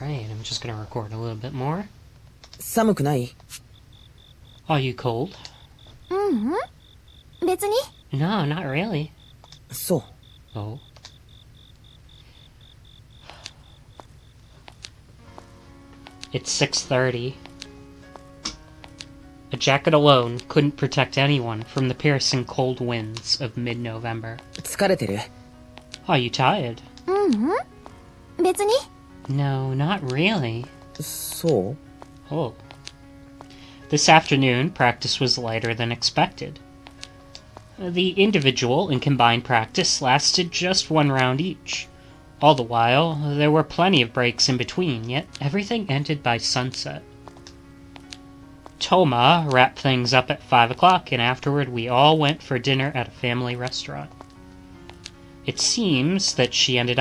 Right, I'm just gonna record a little bit more. 寒くない？ Are you cold? 別に No, not really. そう。Oh. It's 6:30. A jacket alone couldn't protect anyone from the piercing cold winds of mid-November. 疲れてる？ Are you tired? 別に No, not really. そう？ Oh. This afternoon, practice was lighter than expected. The individual and combined practice lasted just one round each. All the while, there were plenty of breaks in between, yet everything ended by sunset. Toma wrapped things up at 5 o'clock, and afterward we all went for dinner at a family restaurant. It seems that she ended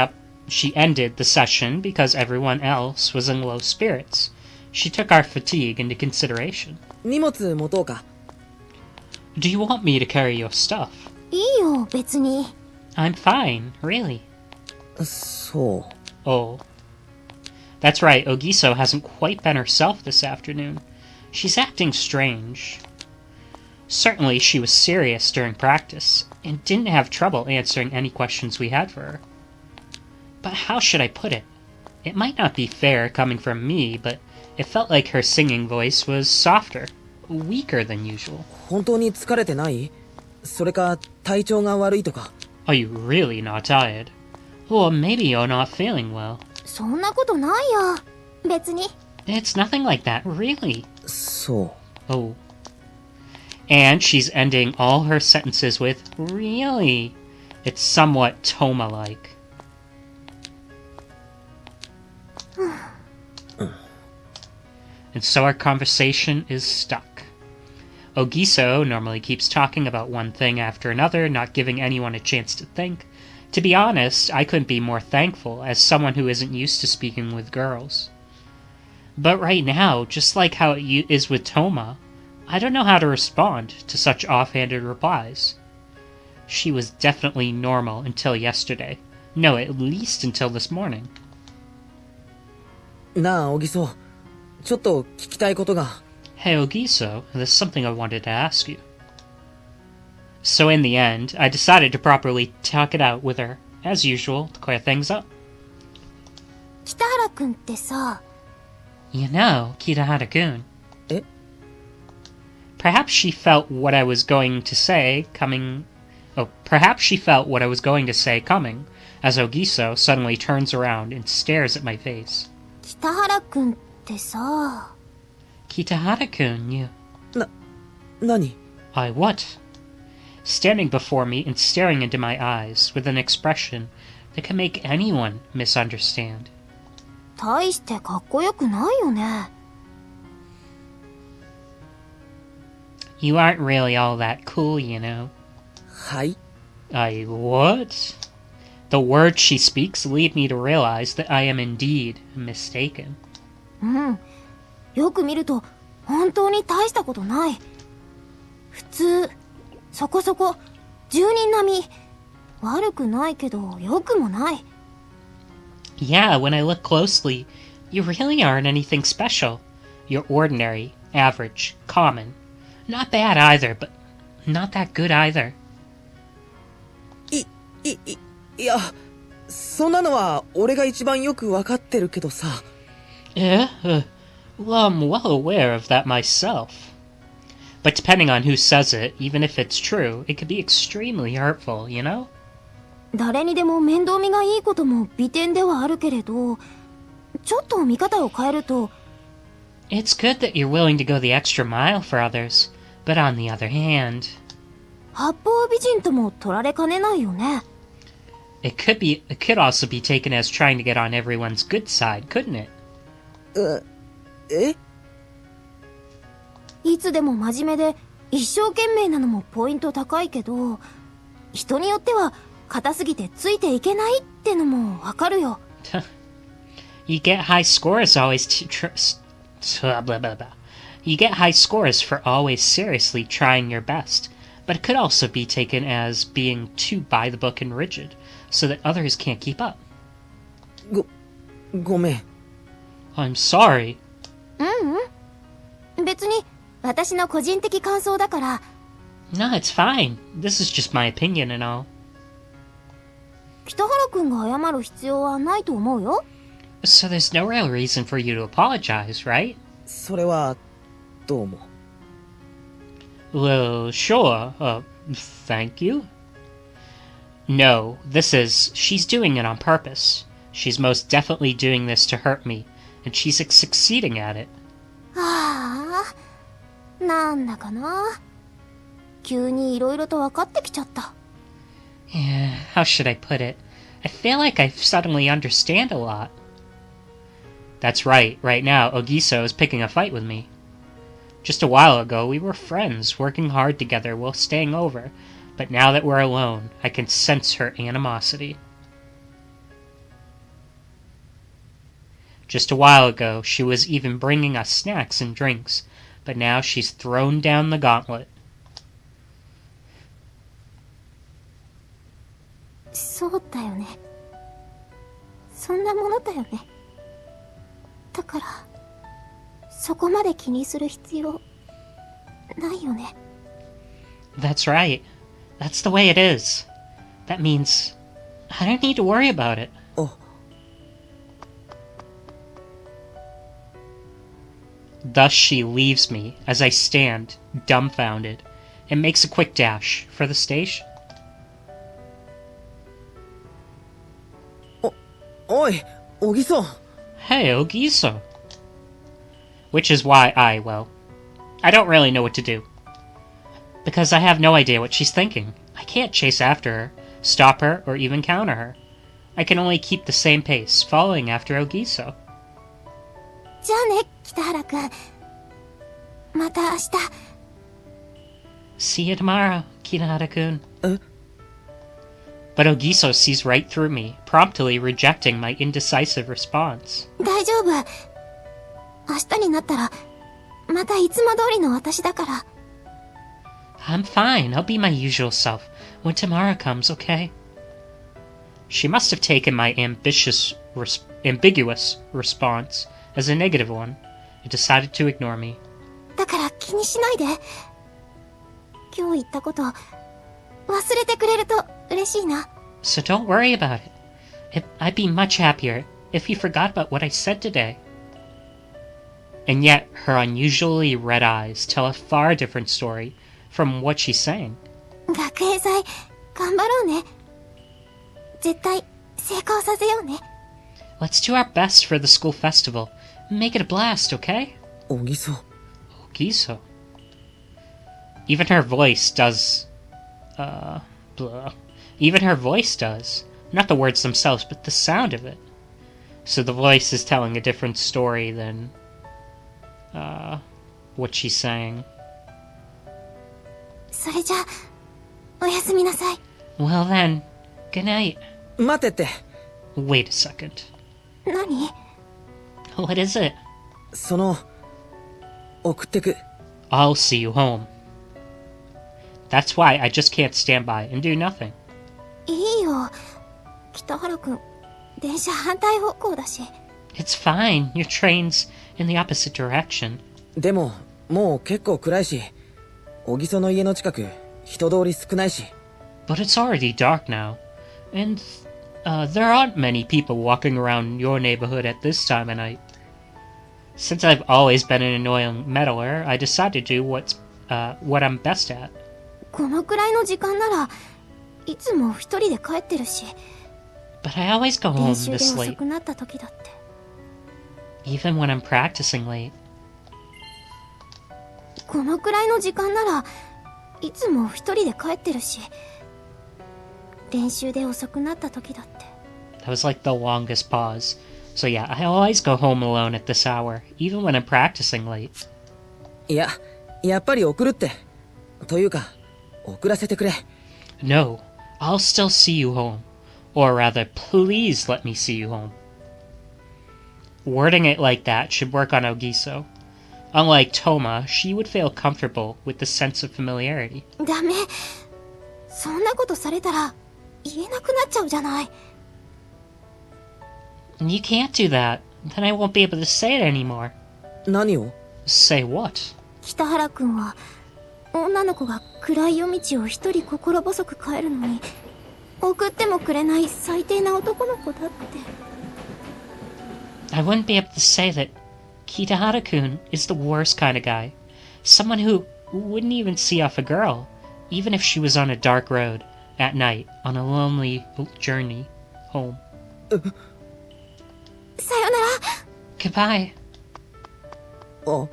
the session because everyone else was in low spirits. She took our fatigue into consideration. 荷物持とうか？ Do you want me to carry your stuff? いいよ別に I'm fine, really. そ Oh. That's right, Ogiso hasn't quite been herself this afternoon. She's acting strange. Certainly she was serious during practice, and didn't have trouble answering any questions we had for her. But how should I put it? It might not be fair coming from me, but it felt like her singing voice was softer, weaker than usual. う。本当に疲れてない？それか体調が悪いとか？ Are you really not tired? Or maybe you're not feeling well. そんなことないよ別に It's nothing like that, really. そ Oh. And she's ending all her sentences with, really. It's somewhat Toma-like. And so our conversation is stuck. Ogiso normally keeps talking about one thing after another, not giving anyone a chance to think. To be honest, I couldn't be more thankful as someone who isn't used to speaking with girls. But right now, just like how it is with Toma, I don't know how to respond to such offhanded replies. She was definitely normal until yesterday. No, at least until this morning. う。なあ、小木曽。ちょっと聞きたいことが。 Hey Ogiso, there's something I wanted to ask you. So in the end, I decided to properly talk it out with her, as usual, to clear things up. 北原くんってさ You know, Kitahara-kun. え？ Perhaps she felt what I was going to say coming... Oh, perhaps she felt what I was going to say coming, as Ogiso suddenly turns around and stares at my face. 北原くんってさ Kitahara-kun, you... 何？ I what? Standing before me and staring into my eyes with an expression that can make anyone misunderstand. 大してかっこよくないよね You aren't really all that cool, you know. はい。 I what? The words she speaks lead me to realize that I am indeed mistaken. うんよく見ると本当に大したことない普通そこそこ住人並み悪くないけど良くもない Yeah, when I look closely, you really aren't anything special. You're ordinary, average, common. Not bad either, but not that good either. いや、そんなのは俺が一番よくわかってるけどさ。Well, I'm well aware of that myself. But depending on who says it, even if it's true, it could be extremely hurtful, you know? 誰にでも面倒見がいいことも美点ではあるけれどちょっと見方を変えると It's good that you're willing to go the extra mile for others, but on the other hand... 八方美人とも取られかねないよね It could also be taken as trying to get on everyone's good side, couldn't it? え？いつでも真面目で一生懸命なのもポイント高いけど人によっては硬すぎてついていけないってのもわかるよ You get high scores always blah, blah, blah. You get high scores for always seriously trying your best, but it could also be taken as being too by the book and rigid, so that others can't keep up. ごめん。I'm sorry. 別に私の個人的感想だから。 No, it's fine. This is just my opinion and all. 北原くんが謝る必要はないと思うよ。 So there's no real reason for you to apologize, right? それはどうも。 Well, sure. Thank you. No, she's doing it on purpose. She's most definitely doing this to hurt me, and she's succeeding at it. ああ、なんだかな。急に色々と分かってきちゃった。 Yeah, how should I put it? I feel like I suddenly understand a lot. That's right. Right now, Ogiso is picking a fight with me. Just a while ago, we were friends, working hard together while staying over. But now that we're alone, I can sense her animosity. Just a while ago, she was even bringing us snacks and drinks. But now she's thrown down the gauntlet. そうだよね。そんなものだよね。だから、そこまで気にする必要ないよね。 That's right. That's the way it is. That means I don't need to worry about it. お、 Thus she leaves me as I stand, dumbfounded, and makes a quick dash for the station. おい、小木曽。 Hey, Ogiso. Which is why I don't really know what to do. Because I have no idea what she's thinking. I can't chase after her, stop her, or even counter her. I can only keep the same pace, following after Ogiso. じゃあね、北原くん。また明日。 See you tomorrow, Kinahara-kun. え？ But Ogiso sees right through me, promptly rejecting my indecisive response. 大丈夫。明日になったら、またいつも通りの私だから。 I'm fine, I'll be my usual self when tomorrow comes, okay? She must have taken my ambiguous response as a negative one and decided to ignore me. だから気にしないで。今日言ったこと、忘れてくれると嬉しいな。 So don't worry about it. I'd be much happier if you forgot about what I said today. And yet, her unusually red eyes tell a far different story from what she's saying. 学園祭、頑張ろうね。絶対、成功させようね。 Let's do our best for the school festival. Make it a blast, okay? 小木曽。 Ogiso. Even her voice does... blah. Even her voice does. Not the words themselves, but the sound of it. So the voice is telling a different story than... what she's saying. それじゃ、おやすみなさい。 Well then, good night. 待てって。 Wait a second. 何？ What is it? 送ってく。 I'll see you home. That's why I just can't stand by and do nothing. いいよ。北原くん、電車反対方向だし。 It's fine. Your train's in the opposite direction. でも、もう結構暗いし、小木曽の家の近く、人通り少ないし。But it's already dark now. And, there aren't many people walking around your neighborhood at this time of night. Since I've always been an annoying meddler, I decided to do what I'm best at. このくらいの時間なら、いつも一人で帰ってるし。 But I always go 練 home 習で this 遅 late, くなった時だって。 even when I'm practicing late. このくらいの時間なら、いつも一人で帰ってるし。練習で遅くなった時だって。 That was like the longest pause. So yeah, I always go home alone at this hour, even when I'm practicing late. いや、やっぱり送るって。というか、送らせてくれ。No, I'll still see you home. Or rather, please let me see you home. Wording it like that should work on Ogiso. Unlike Toma, she would feel comfortable with the sense of familiarity. ダメ。そんなことされたら、言えなくなっちゃうじゃない。 You can't do that. Then I won't be able to say it anymore. 何を？ Say what? 北原くんは女の子が暗い夜道を一人心細く帰るのに送ってもくれない最低な男の子だって。 I wouldn't be able to say that Kitahara-kun is the worst kind of guy. Someone who wouldn't even see off a girl, even if she was on a dark road at night on a lonely journey home. さよなら。 Goodbye. あ、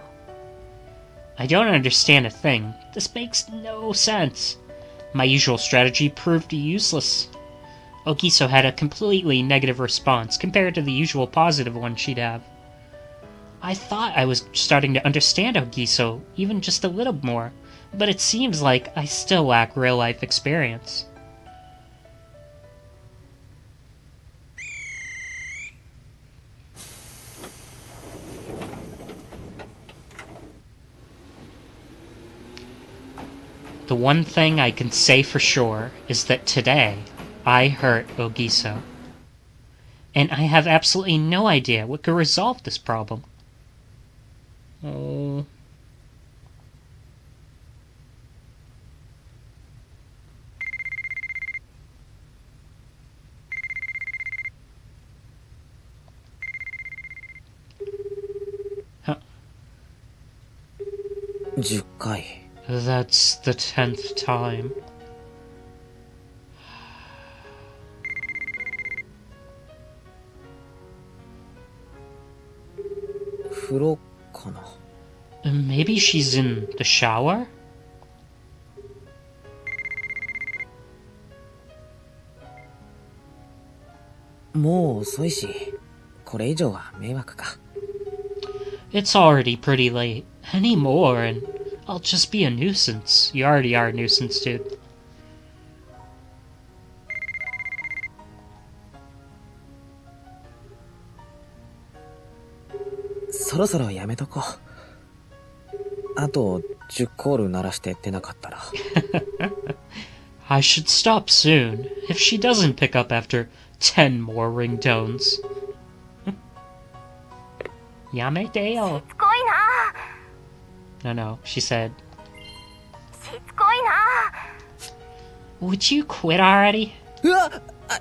I don't understand a thing. This makes no sense. My usual strategy proved useless. Ogiso had a completely negative response compared to the usual positive one she'd have. I thought I was starting to understand Ogiso even just a little more, but it seems like I still lack real-life experience. The one thing I can say for sure is that today I hurt Ogiso. And I have absolutely no idea what could resolve this problem. Oh. Huh. 10回。 That's the 10th time. 風呂かな。 Maybe she's in the shower? もう遅いし、これ以上は迷惑か。 It's already pretty late. Any more and I'll just be a nuisance. You already are a nuisance, dude. そろそろやめとこう。あと10コール鳴らして出なかったら。I should stop soon if she doesn't pick up after 10 more ringtones. Yameteo. しつこいな。 No, no, she said. しつこいな。 Would you quit already? うわあ、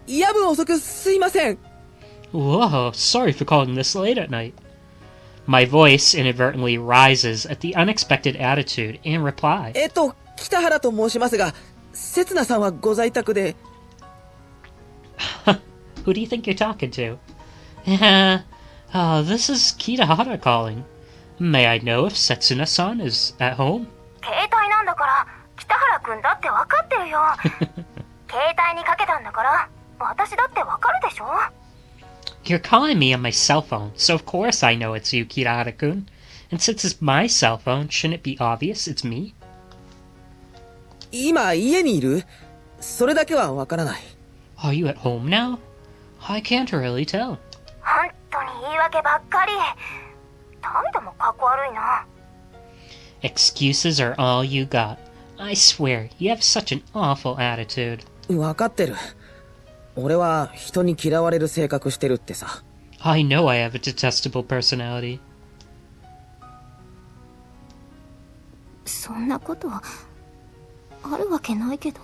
夜分遅くすいません。 Whoa, sorry for calling this late at night. My voice inadvertently rises at the unexpected attitude in reply. 北原と申しますが、刹那さんはご在宅で。Who do you think you're talking to? This is Kitahara calling. May I know if Setsuna-san is at home? 携帯なんだから北原くんだってわかってるよ。携帯にかけたんだから私だってわかるでしょ。 You're calling me on my cell phone, so of course I know it's you, Kitahara-kun. And since it's my cell phone, shouldn't it be obvious it's me? 今家にいる？それだけはわからない。 Are you at home now? I can't really tell. 本当に言い訳ばっかり。態度もかっこ悪いな。 Excuses are all you got. I swear, you have such an awful attitude. わかってる。俺は人に嫌われる性格してるってさ。 I know I have a detestable personality. そんなことあるわけないけど。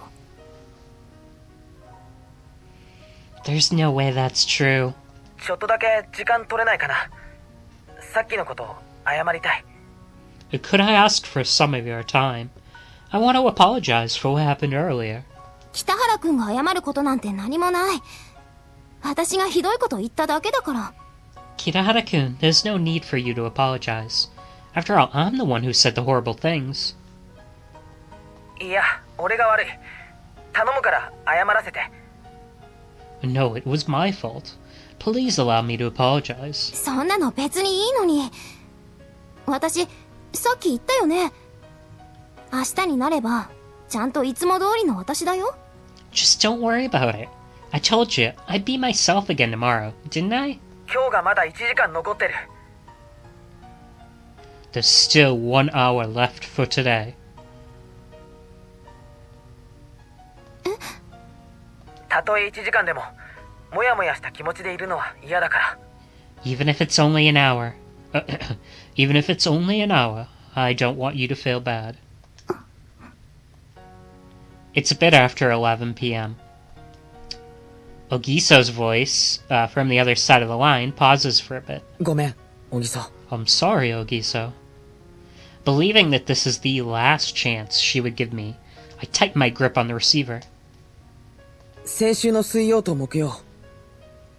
There's no way that's true. ちょっとだけ時間取れないかな。さっきのこと謝りたい。 Could I ask for some of your time? I want to apologize for what happened earlier. 北原くんが謝ることなんて何もない。私がひどいこと言っただけだから。 Kitahara-kun, there's no need for you to apologize. After all, I'm the one who said the horrible things. いや、俺が悪い。頼むから謝らせて。 No, it was my fault. Please allow me to apologize. そんなの別にいいのに。私、さっき言ったよね。明日になれば、ちゃんといつも通りの私だよ。 Just don't worry about it. I told you, I'd be myself again tomorrow, didn't I? 今日がまだ1時間残ってる。 There's still 1 hour left for today. たとえ1時間でも、もやもやした気持ちでいるのは嫌だから。Even if it's only an hour. Even if it's only an hour, I don't want you to feel bad. It's a bit after 11 p.m. Ogiso's voice, from the other side of the line, pauses for a bit. ごめん、小木曽。 I'm sorry, Ogiso. Believing that this is the last chance she would give me, I tighten my grip on the receiver. 先週の水曜と木曜、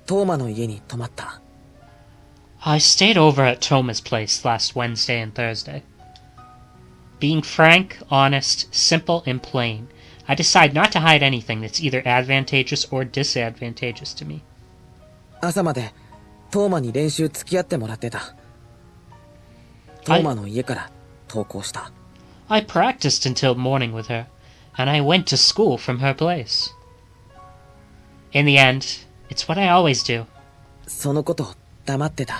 トーマの家に泊まった。I stayed over at Toma's place last Wednesday and Thursday. Being frank, honest, simple, and plain, I decide not to hide anything that's either advantageous or disadvantageous to me. 朝までトーマに練習付き合ってもらってた。トーマの家から登校した。I practiced until morning with her, and I went to school from her place. In the end, it's what I always do. そのこと黙ってた。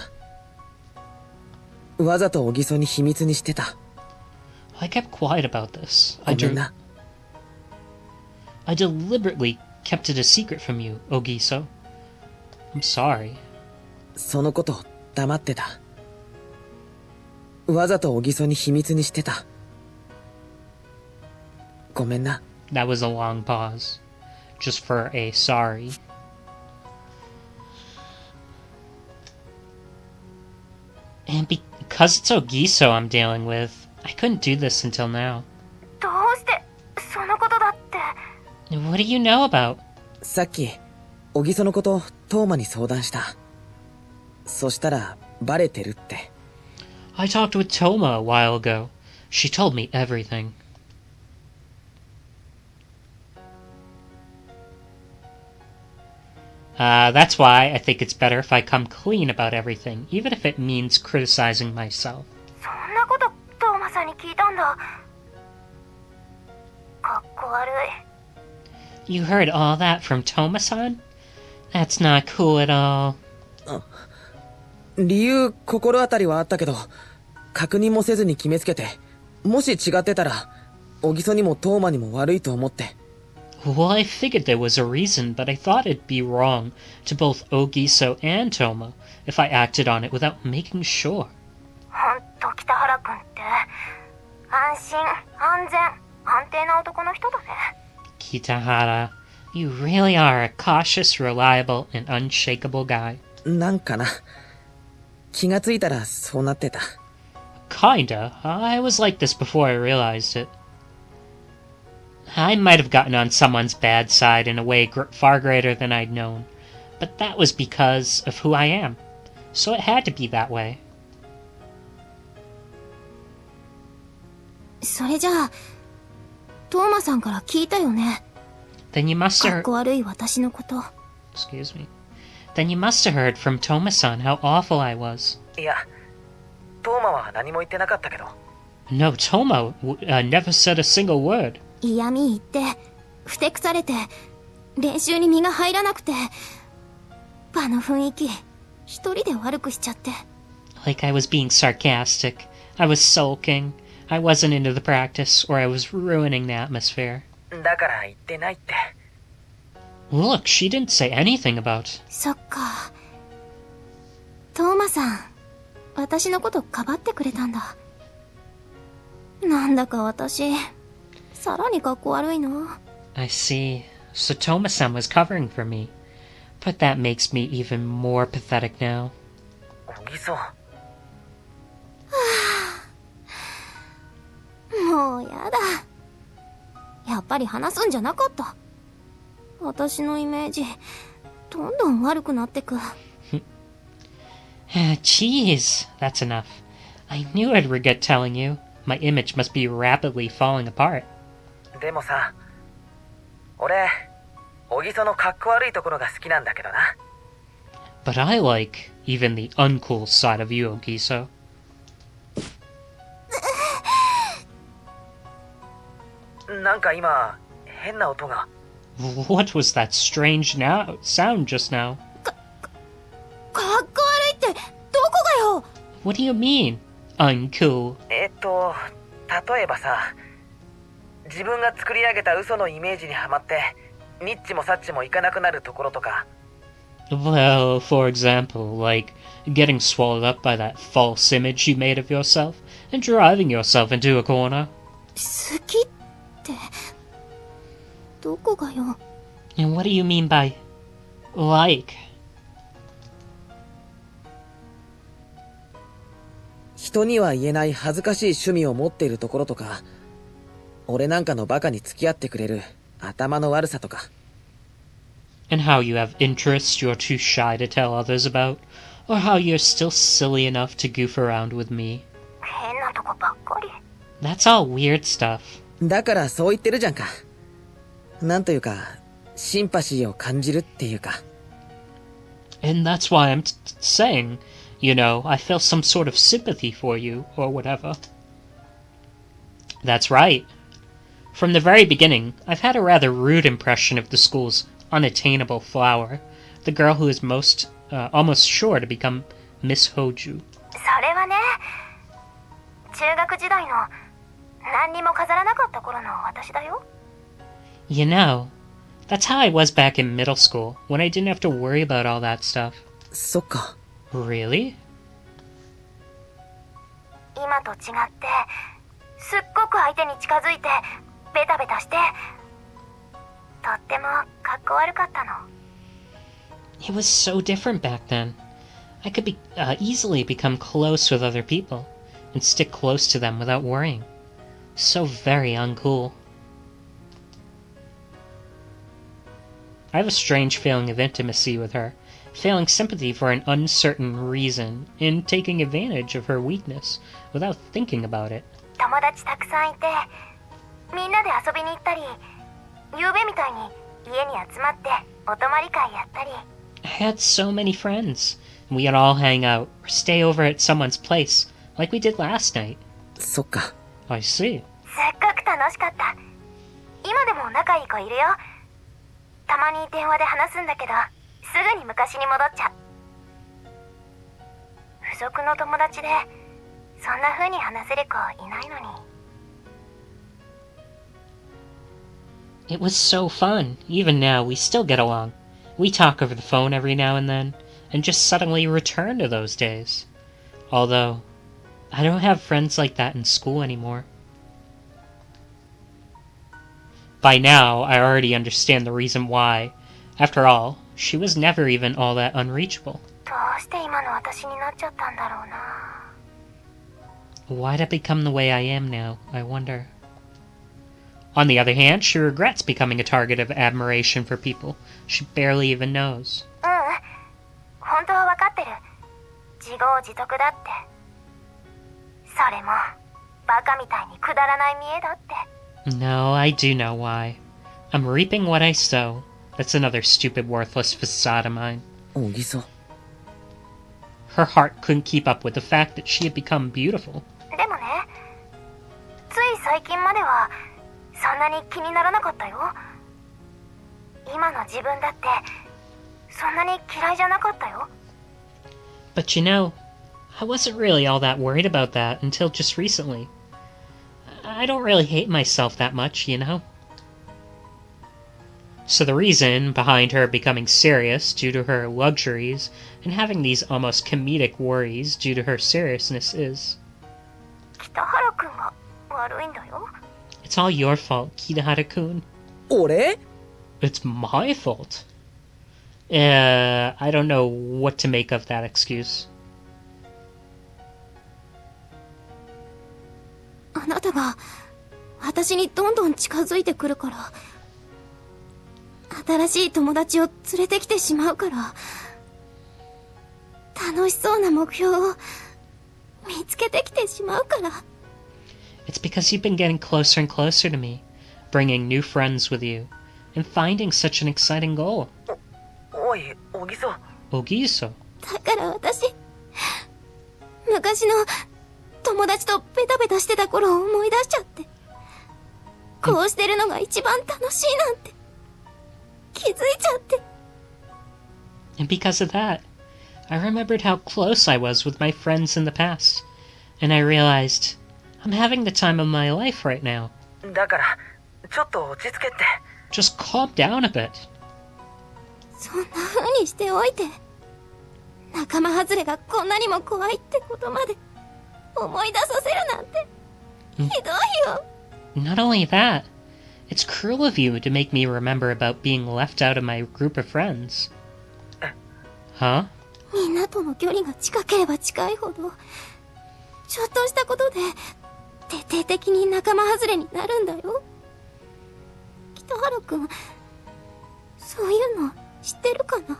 わざと小木曽に秘密にしてた。I kept quiet about this. ごめんな。I deliberately kept it a secret from you, Ogiso. I'm sorry. そのこと黙ってた。わざと小木曽に秘密にしてた。ごめんな。That was a long pause, just for a sorry. And because it's Ogiso I'm dealing with, I couldn't do this until now. どうしてそのことだって。 What do you know about? さっき小木曽のことトーマに相談した。そしたらバレてるって。I talked with Toma a while ago. She told me everything. That's why I think it's better if I come clean about everything, even if it means criticizing myself. そんなことトーマさんに聞いたんだ。かっこ悪い。 You heard all that from Toma-san? That's not cool at all. 理由心当たりはあったけど、確認もせずに決めつけて、もし違ってたら小木曽にもトーマにも悪いと思って。Well, I figured there was a reason, but I thought it'd be wrong to both Ogiso and Toma if I acted on it without making sure. ほんと北原君って安心安全安定な男の人だね。 Kitahara, you really are a cautious, reliable, and unshakable guy. なんかな。気がついたらそうなってた。Kinda. I was like this before I realized it. I might have gotten on someone's bad side in a way far greater than I'd known, but that was because of who I am. So it had to be that way. それじゃあトーマさんから聞いたよね。 Then you must かっ have こ悪い私のこと。 excuse me. Then you must have heard from Toma-san how awful I was. いや、トーマは何も言ってなかったけど。 No, Toma never said a single word. 嫌味言ってふてくされて練習に身が入らなくて場の雰囲気一人で悪くしちゃって。 Like I was being sarcastic. I was sulking. I wasn't into the practice, or I was ruining the atmosphere. だから言ってないって。 Look, she didn't say anything about... そっか。トーマさん私のことかばってくれたんだ。なんだか私さらにかっこ悪いな。 I see. So Toma-san was covering for me. But that makes me even more pathetic now. 小木曽。もうやだ。やっぱり話すんじゃなかった。私のイメージどんどん悪くなってく。Jeez, that's enough. I knew I'd regret telling you. My image must be rapidly falling apart. でもさ、俺小木曽のかっこ悪いところが好きなんだけどな。 But I like even the uncool side of you, Ogiso. なんか今変な音が。 What was that strange sound just now? かっこ悪いってどこがよ。 What do you mean, uncool? 例えばさ、自分が作り上げた嘘のイメージにはまってニッチもサッチもいかなくなるところとか。Well, for example, like getting swallowed up by that false image you made of yourself and driving yourself into a corner. 好きってどこがよ。 And what do you mean by like? 人には言えない恥ずかしい趣味を持っているところとか、俺なんかのバカに付き合ってくれる頭の悪さとか。And how you have interests you're too shy to tell others about, or how you're still silly enough to goof around with me. 変なとこばっかり。 That's all weird stuff. だからそう言ってるじゃんか。なんというか、シンパシーを感じるっていうか。And that's why I'm saying, you know, I feel some sort of sympathy for you, or whatever. That's right. From the very beginning, I've had a rather rude impression of the school's unattainable flower, the girl who is almost sure to become Miss Hoju. それはね、中学時代の何にも飾らなかった頃の私だよ。 You know, that's how I was back in middle school, when I didn't have to worry about all that stuff. そっか。 Really? 今と違って、すっごく相手に近づいて、ベタベタして、とってもかっこ悪かったの。 It was so different back then. I could easily become close with other people, and stick close to them without worrying. So very uncool. I have a strange feeling of intimacy with her, feeling sympathy for an uncertain reason, and taking advantage of her weakness without thinking about it. 友達たくさんいて、みんなで遊びに行ったり、夕べみたいに家に集まってお泊まり会やったり。 I had so many friends, and we'd all hang out or stay over at someone's place, like we did last night. そっか。 I see. すっごく楽しかった。今でも仲いい子いるよ。たまに電話で話すんだけど、すぐに昔に戻っちゃう。付属の友達で、そんな風に話せる子いないのに。 It was so fun. Even now, we still get along. We talk over the phone every now and then, and just suddenly return to those days. Although, I don't have friends like that in school anymore. By now, I already understand the reason why. After all, she was never even all that unreachable. どうして今の私になっちゃったんだろうな。 Why'd I become the way I am now, I wonder? On the other hand, she regrets becoming a target of admiration for people she barely even knows. うん、本当は分かってる。自業自得だって。それも、バカみたいにくだらない見栄だって。 No, I do know why. I'm reaping what I sow. That's another stupid, worthless facade of mine. 小木曽。 Her heart couldn't keep up with the fact that she had become beautiful. でもね、つい最近まではそんなに気にならなかったよ。今の自分だってそんなに嫌いじゃなかったよ。 But you know, I wasn't really all that worried about that until just recently. I don't really hate myself that much, you know? So the reason behind her becoming serious due to her luxuries and having these almost comedic worries due to her seriousness is... 北原くんが悪いんだよ。 It's all your fault, Kitahara-kun. 俺？ It's my fault. I don't know what to make of that excuse. あなたが私にどんどん近づいてくるから、新しい友達を連れてきてしまうから、楽しそうな目標を見つけてきてしまうから。 It's because you've been getting closer and closer to me, bringing new friends with you, and finding such an exciting goal. おい、小木曽。 Ogiso. だから私、昔の友達とベタベタしてた頃を思い出しちゃって、こうしてるのが一番楽しいなんて気づいちゃって。 And because of that, I remembered how close I was with my friends in the past, and I realized I'm having the time of my life right now. だから、ちょっと落ち着けって。 Just calm down a bit. そんな風にしておいて、仲間外れがこんなにも怖いってことまで思い出させるなんて、ひどいよ。Not only that, it's cruel of you to make me remember about being left out of my group of friends. Huh? みんなとの距離が近ければ近いほど、ちょっとしたことで徹底的に仲間外れになるんだよ。北原くん、そういうの知ってるかな？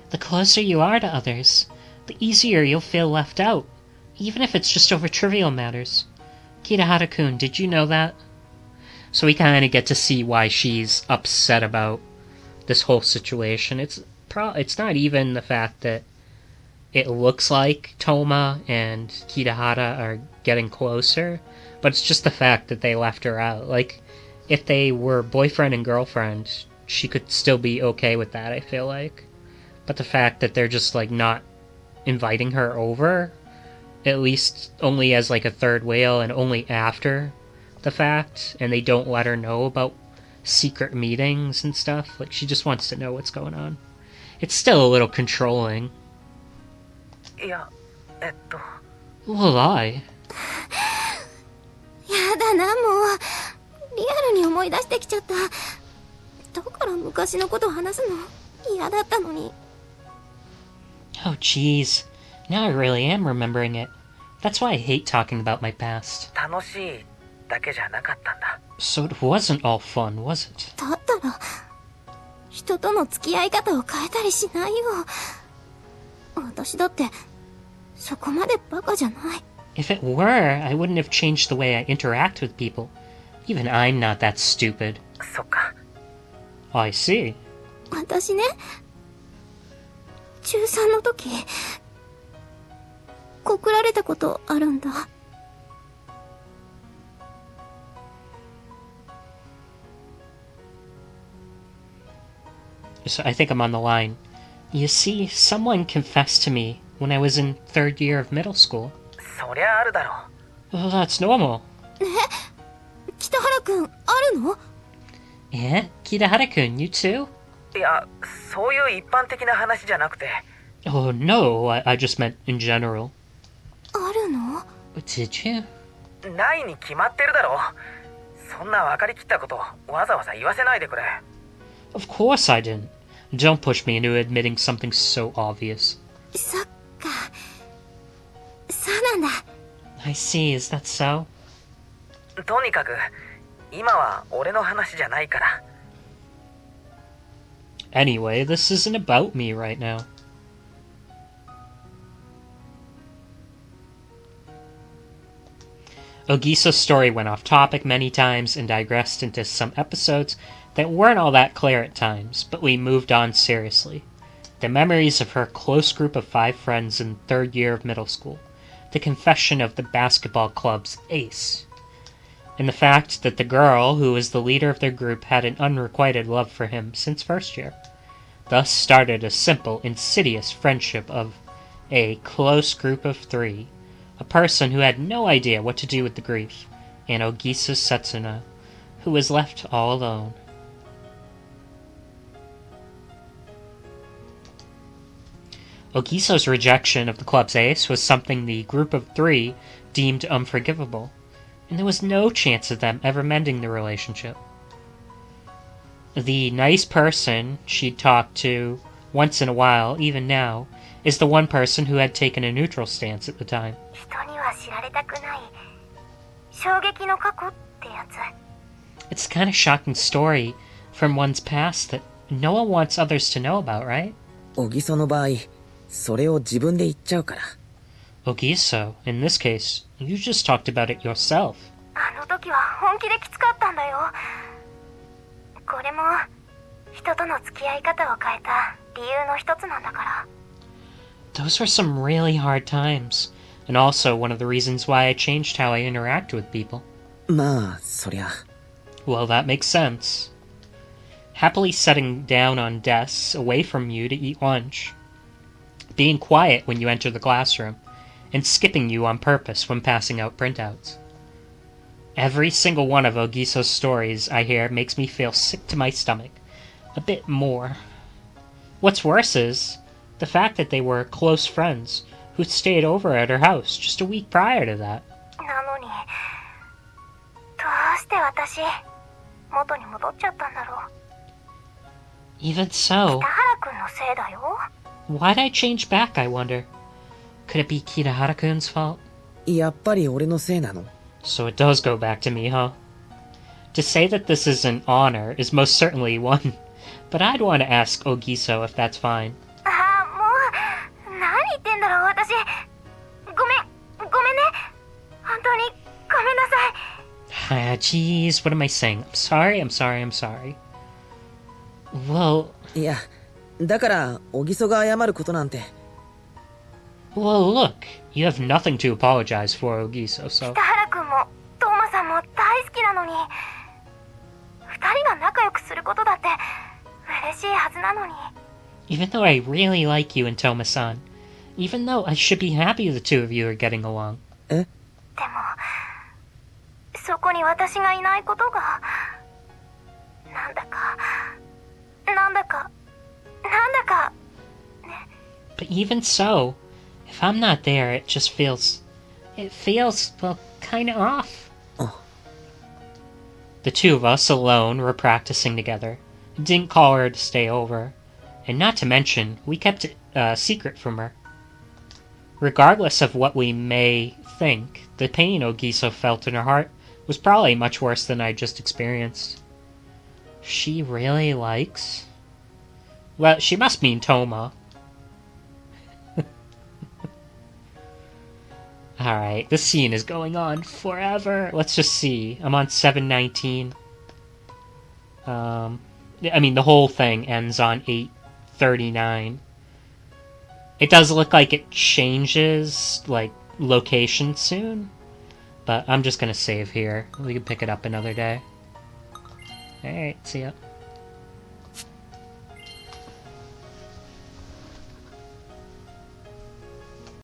The closer you are to others, the easier you'll feel left out, even if it's just over trivial matters. Kitahara-kun, did you know that? So we kind of get to see why she's upset about this whole situation. It's not even the fact that it looks like Toma and Kitahara are getting closer, but it's just the fact that they left her out. Like, if they were boyfriend and girlfriend, she could still be okay with that, I feel like. But the fact that they're just, like, not inviting her over, at least only as, like, a third whale and only after the fact, and they don't let her know about secret meetings and stuff, like, she just wants to know what's going on. It's still a little controlling. いや、Well, I. やだな、もう。リアルに思い出してきちゃった。だから昔のこと話すの嫌だったのに。Oh, jeez. Now I really am remembering it. That's why I hate talking about my past. 楽しいだけじゃなかったんだ。 So it wasn't all fun, was it? だったら、人との付き合い方を変えたりしないよ。私だって、そこまでバカじゃない。If it were, I wouldn't have changed the way I interact with people. Even I'm not that stupid. そっか。I see. 私ね、中3の時、告られたことあるんだ。So I think I'm on the line. You see, someone confessed to me when I was in 3rd year of middle school. そりゃあるだろう。 Well, that's normal. 北原くん、あるの？ Eh? Kitahara-kun, you too? いや、そういう一般的な話じゃなくて。 Oh, no, I just meant in general. あるの？ Did you? ないに決まってるだろう。そんな分かりきったことわざわざ言わせないでくれ。 Of course I didn't. Don't push me into admitting something so obvious. そっか。そうなんだ。I see, is that so? とにかく、今は俺の話じゃないから。 Anyway, this isn't about me right now. Ogiso's story went off topic many times and digressed into some episodes that weren't all that clear at times, but we moved on seriously. The memories of her close group of 5 friends in 3rd year of middle school, the confession of the basketball club's ace, and the fact that the girl who was the leader of their group had an unrequited love for him since 1st year. Thus started a simple, insidious friendship of a close group of 3, a person who had no idea what to do with the grief, and Ogiso Setsuna, who was left all alone. Ogiso's rejection of the club's ace was something the group of 3 deemed unforgivable, and there was no chance of them ever mending the relationship. The nice person she'd talked to once in a while, even now, is the one person who had taken a neutral stance at the time. 人には知られたくない衝撃の過去ってやつ。 It's a kind of shocking story from one's past that no one wants others to know about, right? 小木曽の場合、それを自分で言っちゃうから。 Ogiso, in this case, you just talked about it yourself. あの時は本気できつかったんだよ。これも人との付き合い方を変えた理由の一つなんだから。 Those were some really hard times, and also one of the reasons why I changed how I interact with people. まあ、そりゃ。 Well, that makes sense. Happily sitting down on desks away from you to eat lunch, being quiet when you enter the classroom, and skipping you on purpose when passing out printouts. Every single one of Ogiso's stories I hear makes me feel sick to my stomach. A bit more. What's worse is the fact that they were close friends who stayed over at her house just a week prior to that. なのに、どうして私、元に戻っちゃったんだろう。Even so, 北原くんのせいだよ。why'd I change back, I wonder? Could it be Kitahara-kun's fault? やっぱり俺のせいなの？ So it does go back to me, huh? To say that this is an honor is most certainly one, but I'd want to ask Ogiso if that's fine. ああ、もう、何言ってんだろう、私。ごめんね。本当に、ごめんなさい。Jeez, what am I saying? I'm sorry. Well, いや、だから、小木曽が謝ることなんて。look, you have nothing to apologize for, Ogiso, so... 北原くんも、トーマさんも大好きなのに、二人が仲良くすることだって、嬉しいはずなのに。Even though I really like you and Toma-san, even though I should be happy the two of you are getting along. え？でも、そこに私がいないことが、なんだか、But even so, if I'm not there, it feels, well, kinda off. Oh. The two of us alone were practicing together. Didn't call her to stay over. And not to mention, we kept it a secret from her. Regardless of what we may think, the pain Ogiso felt in her heart was probably much worse than I just experienced. She really likes... Well, she must mean Toma. Alright, this scene is going on forever. Let's just see. I'm on 719. I mean, the whole thing ends on 839. It does look like it changes, like, location soon. But I'm just gonna save here. We can pick it up another day. Alright, see ya.